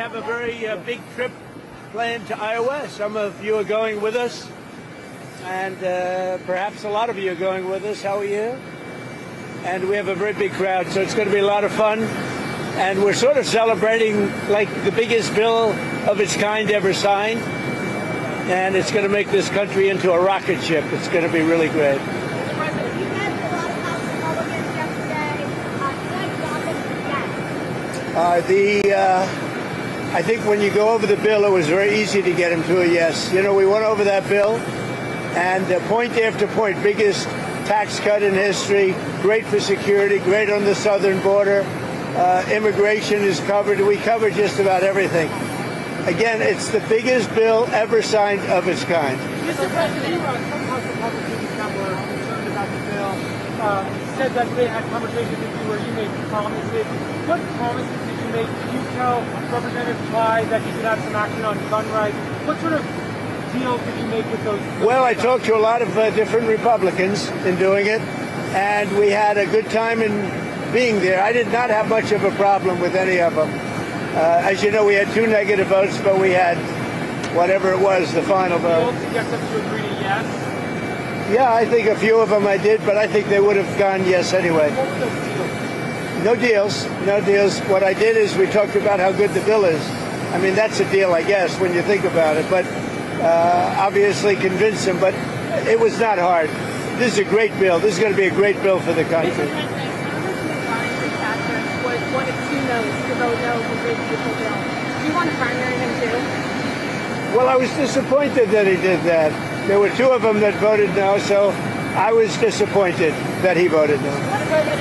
have a very big trip planned to Iowa. Some of you are going with us, and perhaps a lot of you are going with us. How are you? And we have a very big crowd, so it's going to be a lot of fun. And we're sort of celebrating like the biggest bill of its kind ever signed. And it's going to make this country into a rocket ship. It's going to be really great. Mr. President, you met a lot of House Republicans yesterday. I think when you go over the bill, it was very easy to get him to a yes. You know, we went over that bill, and point after point, biggest tax cut in history, great for security, great on the southern border. Immigration is covered. We covered just about everything. Again, it's the biggest bill ever signed of its kind. Mr. President, some House Republicans that were concerned about the bill said that they had conversations with you where you made promises. What promises did you make? Did you tell Representative Chavez that you could have some action on gun rights? What sort of deals did you make with those? Well, I talked to a lot of different Republicans in doing it, and we had a good time in being there. I did not have much of a problem with any of them. As you know, we had 2 negative votes, but we had whatever it was, the final vote. To get them to agree to yes? Yeah, I think a few of them I did, but I think they would have gone yes anyway. What were those deals? No deals, no deals. What I did is we talked about how good the bill is. I mean, that's a deal, I guess, when you think about it. But obviously convince them, but it was not hard. This is a great bill. This is going to be a great bill for the country. One of 2 no's to vote no for this bill. Do you want to primary him too? Well, I was disappointed that he did that. There were 2 of them that voted no, so I was disappointed that he voted no. What about the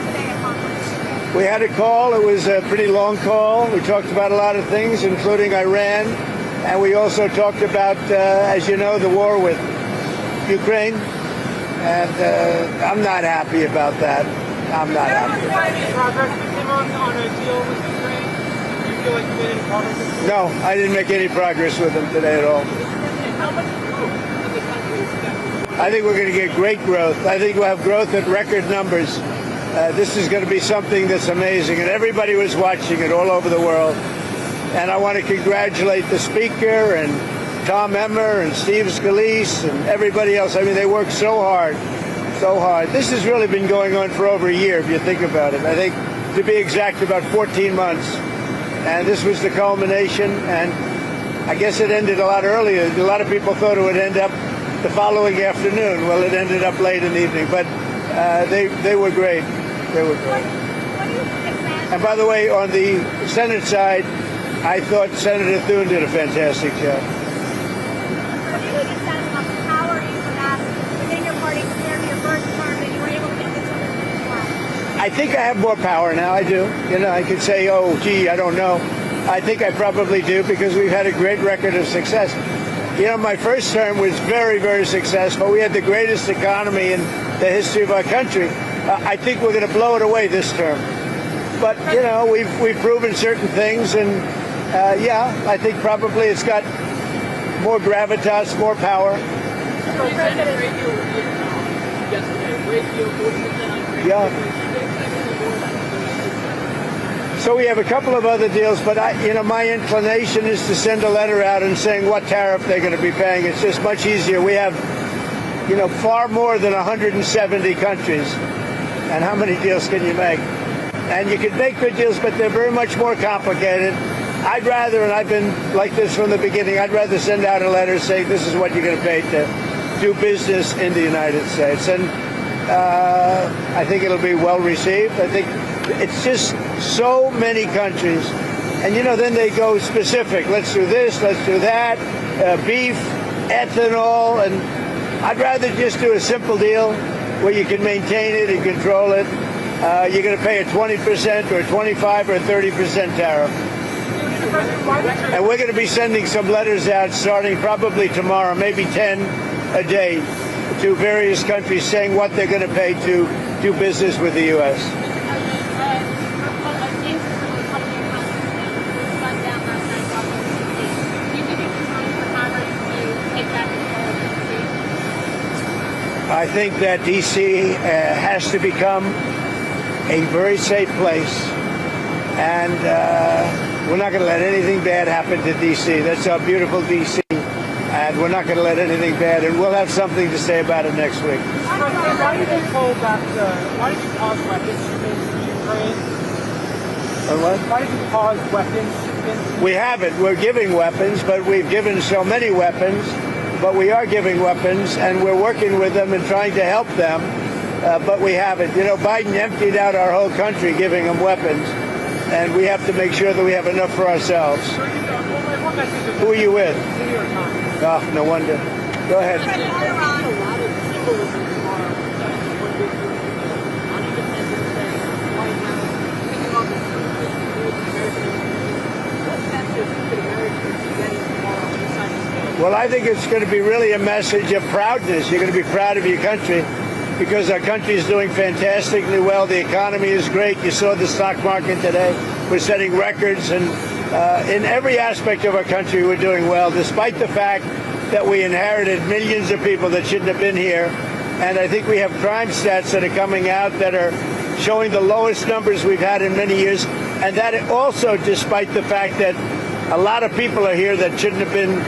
today at Congress? We had a call. It was a pretty long call. We talked about a lot of things, including Iran, and we also talked about, as you know, the war with Ukraine. And I'm not happy about that. I'm not happy. Progress came on a deal with Ukraine. Do you feel like you made any progress? No, I didn't make any progress with them today at all. How much growth in the country is that? I think we're going to get great growth. I think we'll have growth at record numbers. This is going to be something that's amazing, and everybody was watching it all over the world. And I want to congratulate the Speaker and Tom Emmer and Steve Scalise and everybody else. I mean, they worked so hard. So hard. This has really been going on for over a year, if you think about it. I think, to be exact, about 14 months. And this was the culmination, and I guess it ended a lot earlier. A lot of people thought it would end up the following afternoon. Well, it ended up late in the evening, but they were great. They were great. What do you think, man? And by the way, on the Senate side, I thought Senator Thune did a fantastic job. What do you think it says about the power you have within your party compared to your first term that you were able to get this under control? I think I have more power now. I do. You know, I could say, oh, gee, I don't know. I think I probably do because we've had a great record of success. You know, my first term was very, very successful. We had the greatest economy in the history of our country. I think we're going to blow it away this term. But, you know, we've proven certain things, and, yeah, I think probably it's got more gravitas, more power. Yeah. So we have a couple of other deals, but you know, my inclination is to send a letter out and saying what tariff they're going to be paying. It's just much easier. We have, you know, far more than 170 countries. And how many deals can you make? And you can make good deals, but they're very much more complicated. I'd rather, and I've been like this from the beginning, I'd rather send out a letter saying this is what you're going to pay to do business in the United States. And I think it'll be well received. I think it's just so many countries. And, you know, then they go specific. Let's do this, let's do that, beef, ethanol. And I'd rather just do a simple deal where you can maintain it and control it. You're going to pay a 20% or 25 or 30% tariff. And we're going to be sending some letters out starting probably tomorrow, maybe 10 a day, to various countries saying what they're going to pay to do business with the U.S. I think that D.C. has to become a very safe place. And We're not going to let anything bad happen to D.C. That's our beautiful D.C. And we're not going to let anything bad. And we'll have something to say about it next week. Why did you hold that? Why did you cause weapons in Ukraine? Why did you cause weapons? We haven't. We're giving weapons, but we've given so many weapons. But we are giving weapons, and we're working with them and trying to help them. But we haven't. You know, Biden emptied out our whole country giving them weapons, and we have to make sure that we have enough for ourselves. Who are you with? New York Times. Oh, no wonder. Go ahead. Well, I think it's going to be really a message of proudness. You're going to be proud of your country because our country is doing fantastically well. The economy is great. You saw the stock market today. We're setting records, and in every aspect of our country, we're doing well, despite the fact that we inherited millions of people that shouldn't have been here. And I think we have crime stats that are coming out that are showing the lowest numbers we've had in many years. And that also despite the fact that a lot of people are here that shouldn't have been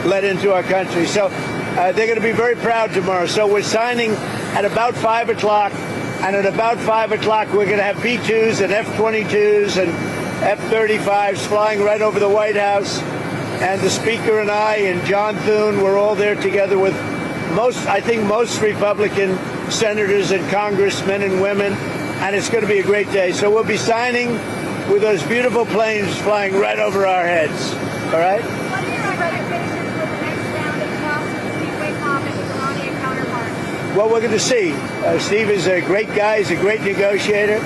let into our country. So they're going to be very proud tomorrow. So we're signing at about 5 o'clock. And at about 5 o'clock, we're going to have B-2s and F-22s and F-35s flying right over the White House. And the Speaker and I and John Thune, we're all there together with I think most Republican senators and congressmen and women. And it's going to be a great day. So we'll be signing with those beautiful planes flying right over our heads. All right? What are your expectations for the next round of talks with Steve Witkoff and his Iranian counterpart? Well, we're going to see. Steve is a great guy. He's a great negotiator.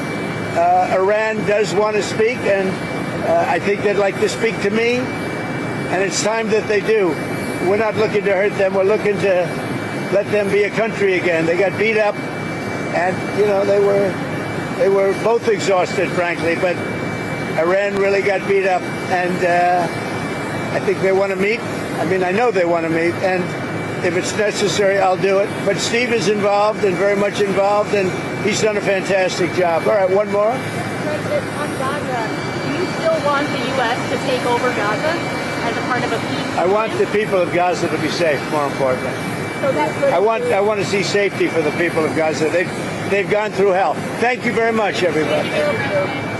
Iran does want to speak, and I think they'd like to speak to me. And it's time that they do. We're not looking to hurt them. We're looking to let them be a country again. They got beat up, and, you know, they were both exhausted, frankly. But Iran really got beat up, and I think they want to meet. I mean, I know they want to meet, and if it's necessary, I'll do it. But Steve is involved and very much involved, and he's done a fantastic job. All right, one more. President, on Gaza, do you still want the U.S. to take over Gaza as a part of a peace? I want the people of Gaza to be safe, more importantly. So that could I want to see safety for the people of Gaza. They've gone through hell. Thank you very much, everybody. Thank you.